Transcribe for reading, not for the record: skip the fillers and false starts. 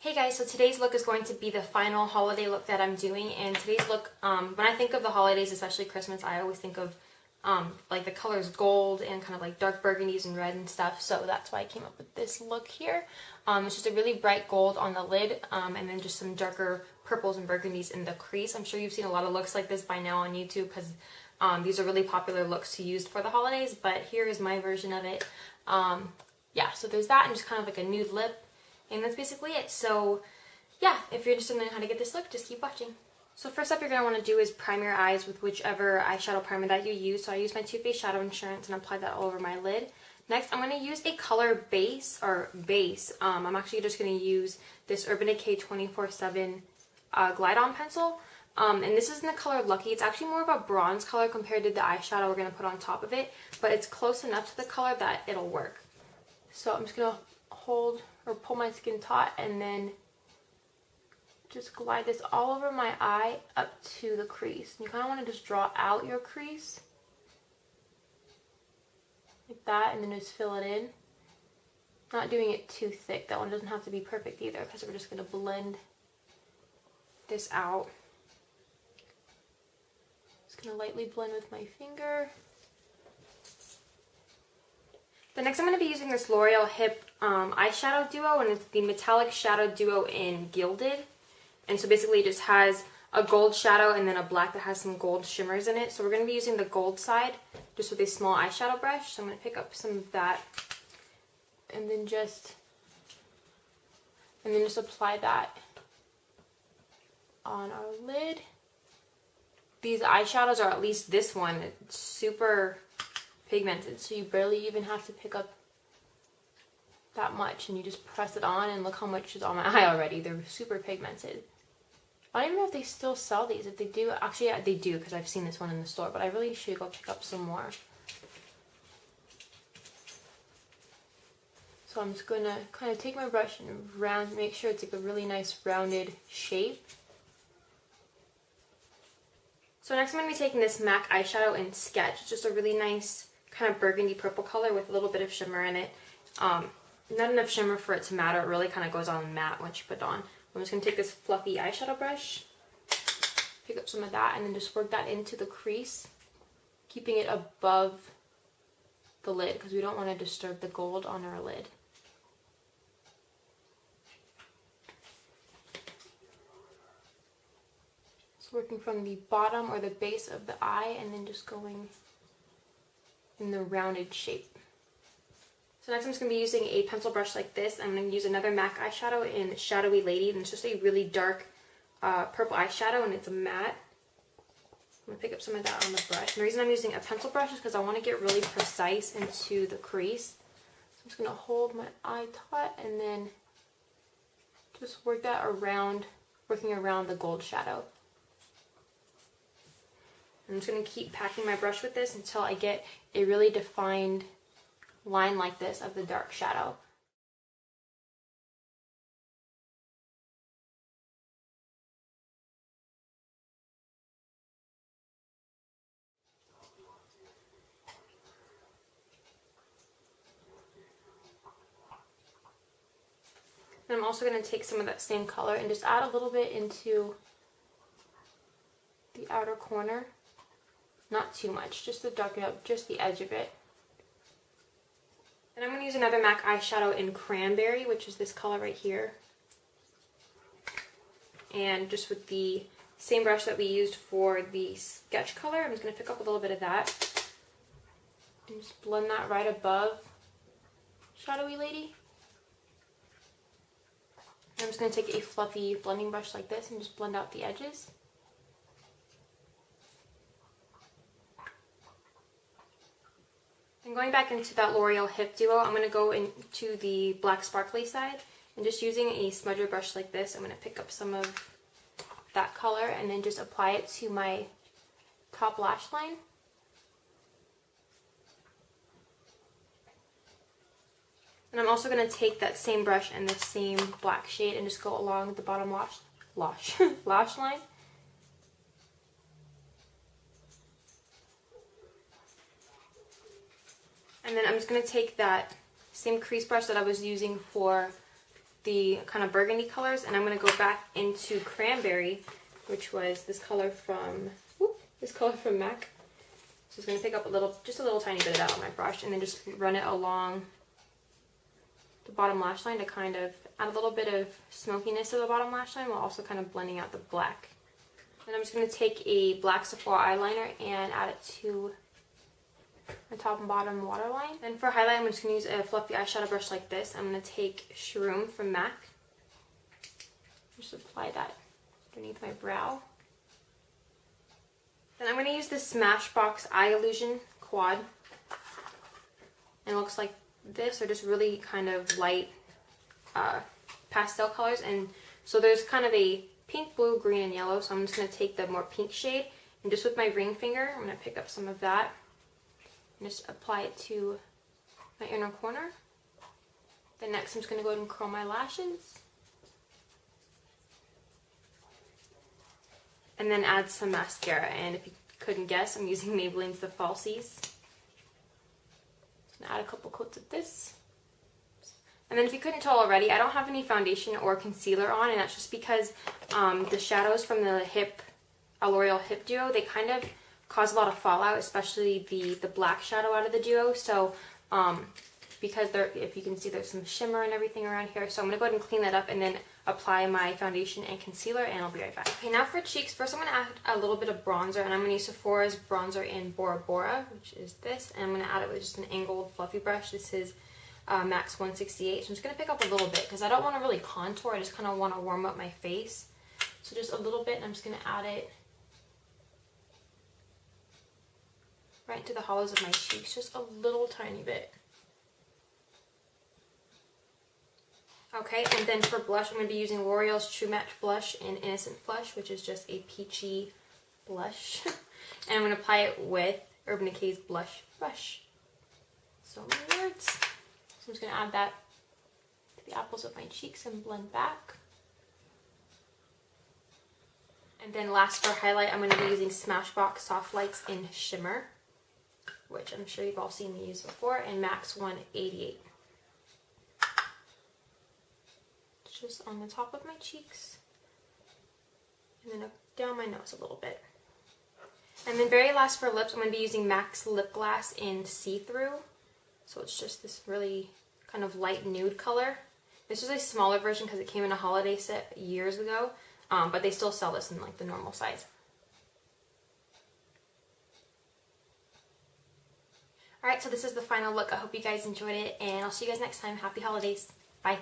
Hey guys, so today's look is going to be the final holiday look that I'm doing, and today's look, when I think of the holidays, especially Christmas, I always think of like the colors gold and kind of like dark burgundies and red and stuff, so that's why I came up with this look here. It's just a really bright gold on the lid, and then just some darker purples and burgundies in the crease. I'm sure you've seen a lot of looks like this by now on YouTube because these are really popular looks to use for the holidays, but here is my version of it. Yeah, so there's that and just kind of like a nude lip. And that's basically it. So yeah, if you're interested in knowing how to get this look, just keep watching. So first up you're going to want to do is prime your eyes with whichever eyeshadow primer that you use. So I use my Too Faced Shadow Insurance and apply that all over my lid. Next I'm going to use a color base. I'm actually just going to use this Urban Decay 24/7 Glide On pencil. And this is in the color Lucky. It's actually more of a bronze color compared to the eyeshadow we're going to put on top of it. But it's close enough to the color that it'll work. So I'm just going to hold or pull my skin taut and then just glide this all over my eye up to the crease. And you kind of want to just draw out your crease like that and then just fill it in. Not doing it too thick. That one doesn't have to be perfect either because we're just going to blend this out. Just going to lightly blend with my finger. The next I'm going to be using this L'Oreal Hip eyeshadow duo, and it's the Metallic Shadow Duo in Gilded. And so basically it just has a gold shadow and then a black that has some gold shimmers in it. So we're going to be using the gold side just with a small eyeshadow brush. So I'm going to pick up some of that and then just apply that on our lid. These eyeshadows, or at least this one, it's super pigmented, so you barely even have to pick up that much, and you just press it on and look how much is on my eye already. They're super pigmented. I don't even know if they still sell these. If they do, actually yeah, they do because I've seen this one in the store, but I really should go pick up some more. So I'm just going to kind of take my brush and make sure it's like a really nice rounded shape. So next I'm going to be taking this MAC eyeshadow in Sketch. It's just a really nice kind of burgundy purple color with a little bit of shimmer in it. Not enough shimmer for it to matter. It really kind of goes on matte once you put it on. I'm just going to take this fluffy eyeshadow brush, pick up some of that, and then just work that into the crease, keeping it above the lid because we don't want to disturb the gold on our lid. So working from the bottom or the base of the eye and then just going in the rounded shape. So next I'm just going to be using a pencil brush like this. I'm going to use another MAC eyeshadow in Shadowy Lady, and it's just a really dark purple eyeshadow, and it's a matte. I'm going to pick up some of that on the brush. And the reason I'm using a pencil brush is because I want to get really precise into the crease. So I'm just going to hold my eye taut and then just work that around, working around the gold shadow. I'm just going to keep packing my brush with this until I get a really defined line like this of the dark shadow. And I'm also going to take some of that same color and just add a little bit into the outer corner. Not too much, just to darken up just the edge of it. And I'm going to use another MAC eyeshadow in Cranberry, which is this color right here. And just with the same brush that we used for the sketch color, I'm just going to pick up a little bit of that. And just blend that right above Shadowy Lady. And I'm just going to take a fluffy blending brush like this and just blend out the edges. And going back into that L'Oreal Hip Duo, I'm going to go into the black sparkly side, and just using a smudger brush like this, I'm going to pick up some of that color and then just apply it to my top lash line. And I'm also going to take that same brush and the same black shade and just go along the bottom lash line. And then I'm just going to take that same crease brush that I was using for the kind of burgundy colors, and I'm going to go back into cranberry, which was this color from MAC. So I'm going to pick up just a little tiny bit of that on my brush, and then just run it along the bottom lash line to kind of add a little bit of smokiness to the bottom lash line while also kind of blending out the black. And I'm just going to take a black Sephora eyeliner and add it to my top and bottom waterline. And for highlight, I'm just going to use a fluffy eyeshadow brush like this. I'm going to take Shroom from MAC. Just apply that underneath my brow. Then I'm going to use this Smashbox Eye Illusion Quad. And it looks like this. They're just really kind of light pastel colors. And so there's kind of a pink, blue, green, and yellow. So I'm just going to take the more pink shade. And just with my ring finger, I'm going to pick up some of that. And just apply it to my inner corner. Then next I'm just going to go ahead and curl my lashes. And then add some mascara. And if you couldn't guess, I'm using Maybelline's The Falsies. Add a couple coats of this. And then if you couldn't tell already, I don't have any foundation or concealer on, and that's just because the shadows from the L'Oreal Hip Duo, they kind of cause a lot of fallout, especially the black shadow out of the duo. So because if you can see, there's some shimmer and everything around here. So I'm going to go ahead and clean that up and then apply my foundation and concealer, and I'll be right back. Okay, now for cheeks, first I'm going to add a little bit of bronzer, and I'm going to use Sephora's bronzer in Bora Bora, which is this, and I'm going to add it with just an angled fluffy brush. This is Max 168, so I'm just going to pick up a little bit because I don't want to really contour, I just kind of want to warm up my face. So just a little bit, and I'm just going to add it right into the hollows of my cheeks, just a little tiny bit. Okay, and then for blush, I'm going to be using L'Oreal's True Match Blush in Innocent Flush, which is just a peachy blush. And I'm going to apply it with Urban Decay's Blush Brush. So many words. So I'm just going to add that to the apples of my cheeks and blend back. And then last for highlight, I'm going to be using Smashbox Soft Lights in Shimmer, which I'm sure you've all seen me use before, and Max 188. Just on the top of my cheeks, and then up down my nose a little bit. And then very last for lips, I'm going to be using MAC's Lip Glass in See-Through. So it's just this really kind of light nude color. This is a smaller version because it came in a holiday set years ago, but they still sell this in like the normal size. Alright, so this is the final look. I hope you guys enjoyed it, and I'll see you guys next time. Happy holidays. Bye.